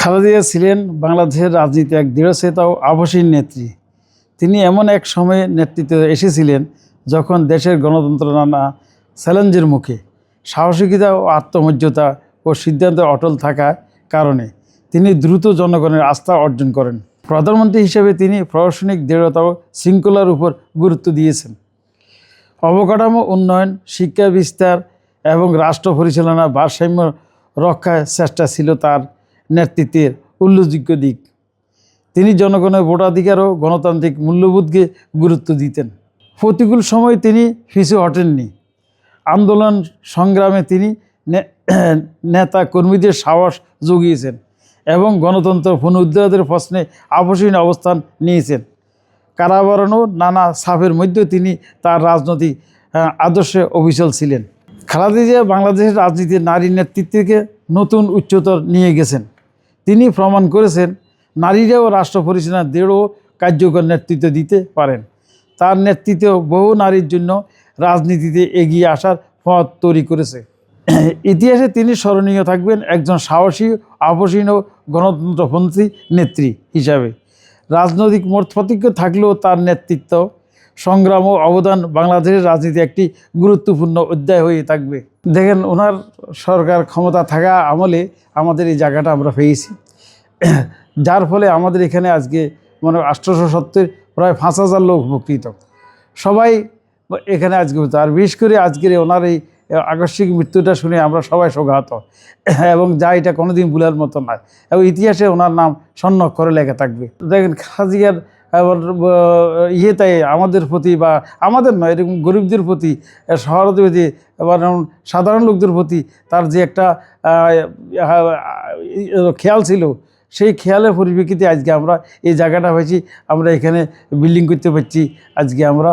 খালেদা জিয়া ছিলেন বাংলাদেশের রাজনীতি এক দৃঢ়চেতা ও আভাসীন নেত্রী। তিনি এমন এক সময়ে নেতৃত্বে এসেছিলেন যখন দেশের গণতন্ত্র নানা চ্যালেঞ্জের মুখে। সাহসিকতা ও আত্মমর্যাদা ও সিদ্ধান্তে অটল থাকার কারণে তিনি দ্রুত জনগণের আস্থা অর্জন করেন। প্রধানমন্ত্রী হিসেবে তিনি প্রশাসনিক দৃঢ়তা ও শৃঙ্খলার উপর গুরুত্ব দিয়েছেন। অবকাঠামো উন্নয়ন, শিক্ষা বিস্তার এবং রাষ্ট্র পরিচালনা ভারসাম্য রক্ষায় চেষ্টা ছিল তার নেতৃত্বের উল্লেখযোগ্য দিক। তিনি জনগণের ভোটাধিকার ও গণতান্ত্রিক মূল্যবোধকে গুরুত্ব দিতেন। প্রতিকূল সময়ে তিনি পিছু হটেননি। আন্দোলন সংগ্রামে তিনি নেতা কর্মীদের সাহস জুগিয়েছেন এবং গণতন্ত্র পুনরুদ্ধারের প্রশ্নে আপোষহীন অবস্থান নিয়েছেন। কারাবরণ ও নানা চাপের মধ্যেও তিনি তার রাজনৈতিক আদর্শে অবিচল ছিলেন। খালেদা জিয়া বাংলাদেশের রাজনীতির নারী নেতৃত্বকে নতুন উচ্চতর নিয়ে গেছেন। তিনি প্রমাণ করেছেন নারীরাও রাষ্ট্র পরিচালনায় দৃঢ় কার্যকর নেতৃত্ব দিতে পারেন। তার নেতৃত্ব বহু নারীর জন্য রাজনীতিতে এগিয়ে আসার পথ তৈরি করেছে। ইতিহাসে তিনি স্মরণীয় থাকবেন একজন সাহসী, আপোষহীন ও গণতন্ত্রপন্থী নেত্রী হিসাবে। রাজনৈতিক মত পার্থক্য থাকলেও তার নেতৃত্ব, সংগ্রাম ও অবদান বাংলাদেশের রাজনীতি একটি গুরুত্বপূর্ণ অধ্যায় হয়ে থাকবে। দেখেন, ওনার সরকার ক্ষমতা থাকা আমলে আমাদের এই জায়গাটা আমরা পেয়েছি, যার ফলে আমাদের এখানে আজকে 1870 প্রায় 5000 লোক উপকৃত। সবাই এখানে আজকে হতো। আর বিশেষ করে আজকের ওনার এই আকস্মিক মৃত্যুটা শুনে আমরা সবাই শোকাহত, এবং যা এটা কোনোদিন ভুলার মতো নয়, এবং ইতিহাসে ওনার নাম স্বর্ণাক্ষরে লেখা থাকবে। দেখেন, খালেদা জিয়ার ইয়েটাই আমাদের প্রতি, বা আমাদের নয়, এরকম গরিবদের প্রতি, শহরের প্রতি, বা সাধারণ লোকদের প্রতি তার যে একটা খেয়াল ছিল, সেই খেয়ালের পরিপ্রেক্ষিতে আজকে আমরা এই জায়গাটা হয়েছি, আমরা এখানে বিল্ডিং করতে পারছি। আজকে আমরা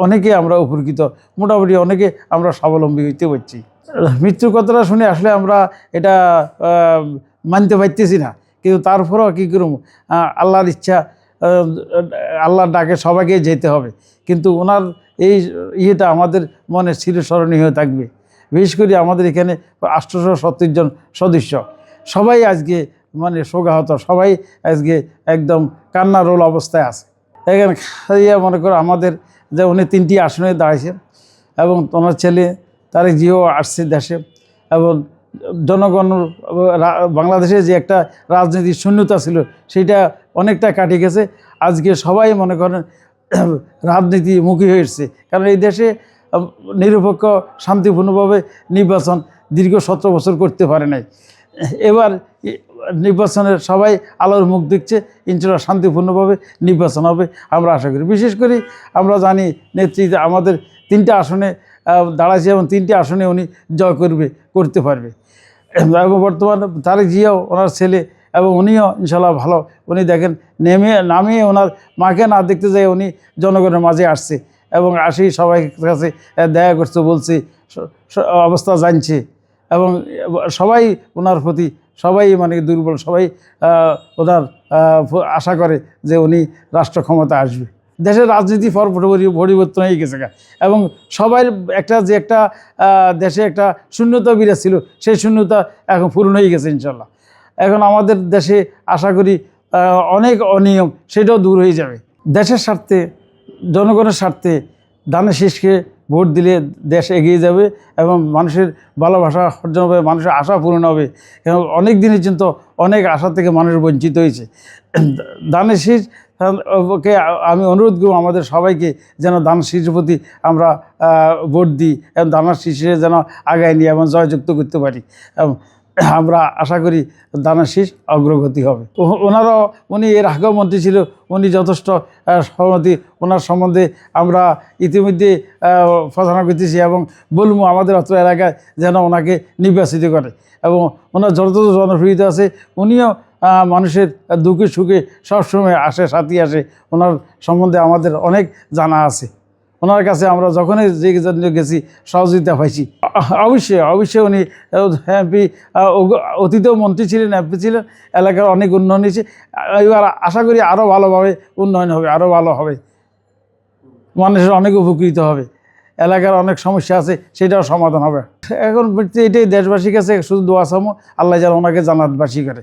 অনেকে আমরা উপকৃত, মোটামুটি অনেকে আমরা স্বাবলম্বী হইতে পারছি। মৃত্যুর কথাটা শুনে আসলে আমরা এটা মানতে পারতেছি না, কিন্তু তারপরেও কী করব, আল্লাহর ইচ্ছা, আল্লাহর ডাকে সবাইকে যেতে হবে। কিন্তু ওনার এই ইয়েটা আমাদের মনে চিরস্মরণীয় হয়ে থাকবে। বিশেষ করে আমাদের এখানে 870 জন সদস্য, সবাই আজকে শোকাহত, সবাই আজকে একদম কান্নারোল অবস্থায় আছে। এখানে খালিয়া মনে করো আমাদের যে উনি 3টি আসনে দাঁড়াইছেন, এবং ওনার ছেলে তারেক জিয়াও আসছে দেশে, এবং জনগণ বাংলাদেশে যে একটা রাজনীতির শূন্যতা ছিল সেটা অনেকটা কাটিয়ে গেছে। আজকে সবাই মনে করেন রাজনীতিমুখী হয়ে এসছে, কারণ এই দেশে নিরপেক্ষ শান্তিপূর্ণভাবে নির্বাচন দীর্ঘ 17 বছর করতে পারে নাই। এবার নির্বাচনের সবাই আলোর মুখ দেখছে, ইনশাআল্লাহ শান্তিপূর্ণভাবে নির্বাচন হবে আমরা আশা করি। বিশেষ করে আমরা জানি নেতৃত্বে আমাদের 3টা আসনে দাঁড়াইছে, এবং 3টি আসনে উনি জয় করতে পারবে। এবং বর্তমান তারেক জিয়াও ওনার ছেলে, এবং উনিও ইনশাআল্লাহ ভালো। উনি দেখেন নামিয়ে ওনার মাকে না দেখতে যাই উনি জনগণের মাঝে আসছে, এবং আসি সবাই কাছে দেখা করছে, বলছে অবস্থা জানছে, এবং সবাই ওনার প্রতি সবাই দুর্বল, সবাই ওনার আশা করে যে উনি রাষ্ট্র ক্ষমতা আসবে। দেশের রাজনীতি পরিবর্তন হয়ে গেছে, এবং সবাই যে একটা দেশে একটা শূন্যতা বিরাজ ছিল, সেই শূন্যতা এখন পূরণ হয়ে গেছে ইনশাল্লাহ। এখন আমাদের দেশে আশা করি অনেক অনিয়ম সেটাও দূর হয়ে যাবে। দেশের স্বার্থে, জনগণের স্বার্থে ধানের শীষকে ভোট দিলে দেশ এগিয়ে যাবে, এবং মানুষের ভালোবাসা অর্জন হবে, মানুষের আশা পূরণ হবে। এবং অনেক দিনের জন্য অনেক আশা থেকে মানুষ বঞ্চিত হয়েছে। ধানের শীষ কে আমি অনুরোধ করব আমাদের সবাইকে যেন ধানের শীষের প্রতি আমরা ভোট দিই, এবং ধানের শীষে যেন আগায় নিয়ে এবং জয়যুক্ত করতে পারি। আমরা আশা করি ধানের শীষ অগ্রগতি হবে। উনি এর আগেও মন্ত্রী ছিল, উনি যথেষ্ট সহমতি, ওনার সম্বন্ধে আমরা ইতিমধ্যে প্রচারণা করতেছি, এবং বলবো আমাদের অত্র এলাকায় যেন ওনাকে নির্বাচিত করে। এবং ওনার যত জনপ্রিয়তা আছে, উনিও মানুষের দুঃখে সুখে সবসময় আসে, সাথী আসে। ওনার সম্বন্ধে আমাদের অনেক জানা আছে। ওনার কাছে আমরা যখনই যে গেছি সহযোগিতা পাইছি। অবশ্যই উনি এমপি, অতীতেও মন্ত্রী ছিলেন, এমপি ছিলেন, এলাকার অনেক উন্নয়ন হয়েছে। এবার আশা করি আরও ভালোভাবে উন্নয়ন হবে, আরও ভালো হবে, মানুষের অনেক উপকৃত হবে। এলাকার অনেক সমস্যা আছে, সেটাও সমাধান হবে। এখন এটাই দেশবাসীর কাছে শুধু দোয়া চামো, আল্লাহ যেন ওনাকে জান্নাতবাসী করে।